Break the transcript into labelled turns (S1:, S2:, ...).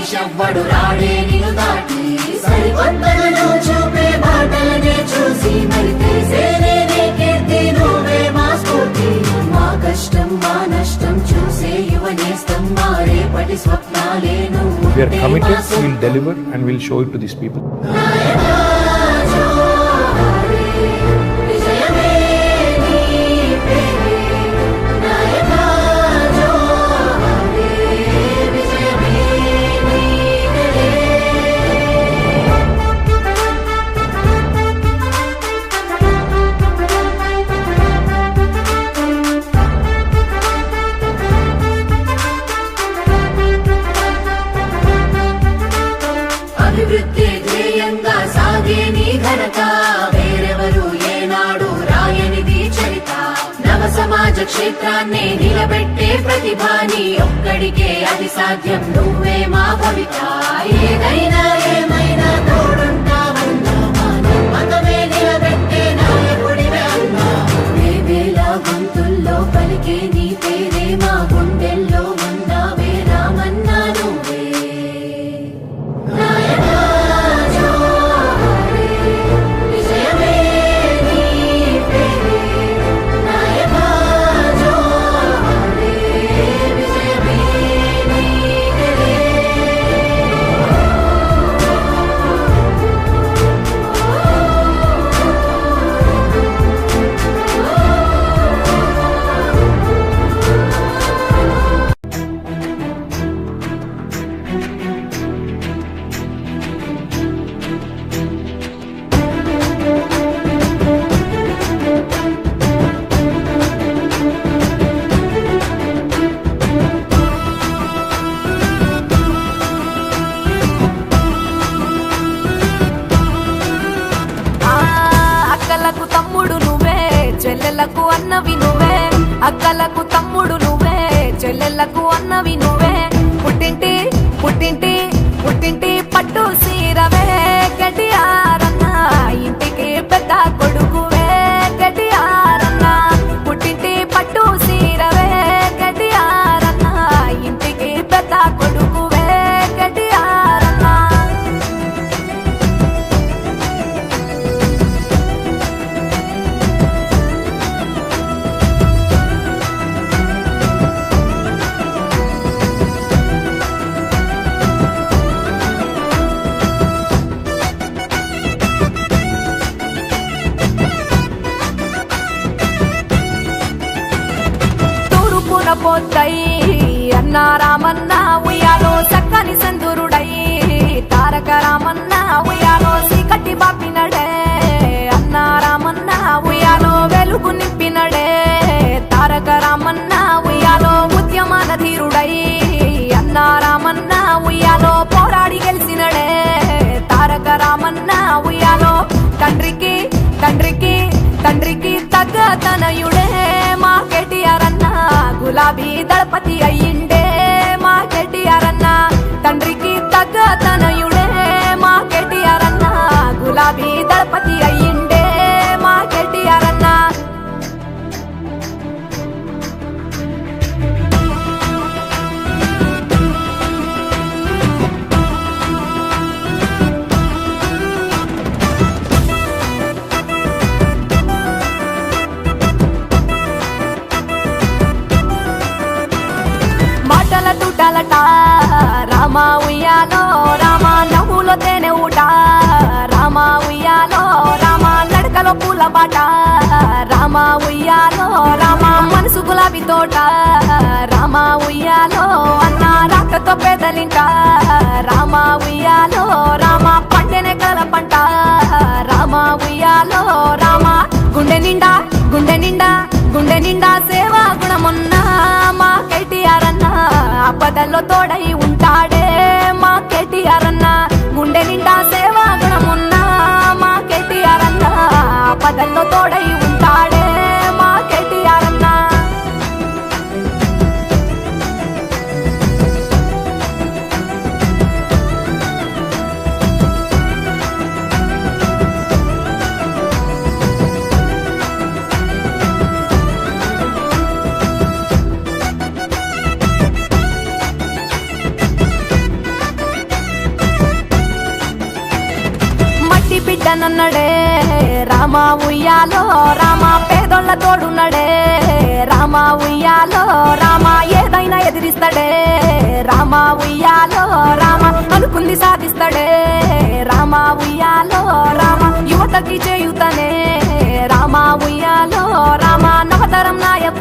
S1: మనిషెవ్వడు రాడే నిన్ను దాటి సరికొత్తగా చూపే మాటలనే చూసి మరి తెలిసేనే నీకేంటి నువ్వే మా స్ఫూర్తి మా కష్టం మా నష్టం చూసే యువనేస్తం మా రేపటి స్వప్నాలే నువ్వు
S2: We are committed, we will deliver and we will show it to these people.
S1: అభివృద్ధి ధ్యేయంగా సాగే నీ ఘనత వేరెవరు ఏనాడు రాయనిది చరిత నవ సమాజ క్షేత్రాన్నే నిలబెట్టే ప్రతిభాని ఒక్కడికే అది సాధ్యం నువ్వే మా భవిత ఏదైనా ఏమైనా తోడుంటావన్నా మతమే నిలబెట్టే నాయకుడివే అన్నా వేవేల గొంతుల్లో పలికే నీ పేరే మా గుండెల్లో ఉన్నావే రామన్నా నువ్వే
S3: అక్కలకు తమ్ముడు నువ్వే చెల్లెలకు అన్నవి నువ్వే అక్కలకు తమ్ముడు నువ్వే చెల్లెలకు అన్నవి నువ్వే పుట్టింటి పుట్టింటి పుట్టింటి పట్టు సీరవే గడియారన్న ఇంటికి పెద్ద కొడుకువే గడియారన్న పుట్టింటి పట్టు సీరవే గడియారన్న ఇంటికి పెద్ద కొడుకువే గడియారన్న పోతై అన్న రామన్న ఉయ్యాలో చక్కని సందురుడై తారక రామన్న ఉయ్యాలో సీకటి బాపినడే అన్న రామన్న ఉయ్యాలో వెలుగు నింపినడే తారక రామన్న ఉయ్యాలో ఉద్యమాన ధీరుడై అన్న రామన్న ఉయ్యాలో పోరాడి గెలిచినడే తారక రామన్న ఉయ్యాలో తండ్రికి తండ్రికి తండ్రికి తగ్గ తనయుడే మా కేటీఆర్ అన్న గులాబీ దళపతి అయ్యిండే మా కేటీఆర్ అన్న తండ్రికి తగ్గ తనయుడే మా కేటీఆర్ అన్న గులాబీ దళపతి అయ్యిండే మా కేటీఆర్ అన్న మాటల తుటలట రామ ఉయ్యాలో రామ నవ్వులో తేనె ఊట రామ ఉయ్యాలో రామ నడకలో పూల బాట రామ ఉయ్యాలో రామ మనసు గులాబీ తోట రామ ఉయ్యాలో అన్న రాకతో పేదలింట రామ ఉయ్యాలో రామ పంటనే కల పంట రామ ఉయ్యాలో రామ గుండె నిండా గుండె నిండా గుండె నిండా సేవా గుణమున్నా మా కేటీఆర్ అన్న ఆపదల్లో తోడై ఉంటాడే మా కేటీఆర్ అన్న గుండె నిండా సేవా గుణమున్నా మా కేటీఆర్ అన్న ఆపదల్లో తోడై ఉంటాడే మా కేటీఆర్ అన్న నీడనన్నడే రామ ఉయ్యాలో రామ పేదోళ్ళ తోడున్నడే రామ ఉయ్యాలో రామ ఏదైనా ఎదిరిస్తాడే రామ ఉయ్యాలో రామ అనుకుంది సాధిస్తాడే రామ ఉయ్యాలో రామ యువతకి చేయుతనే రామ ఉయ్యాలో రామ నవతరం నాయకుడు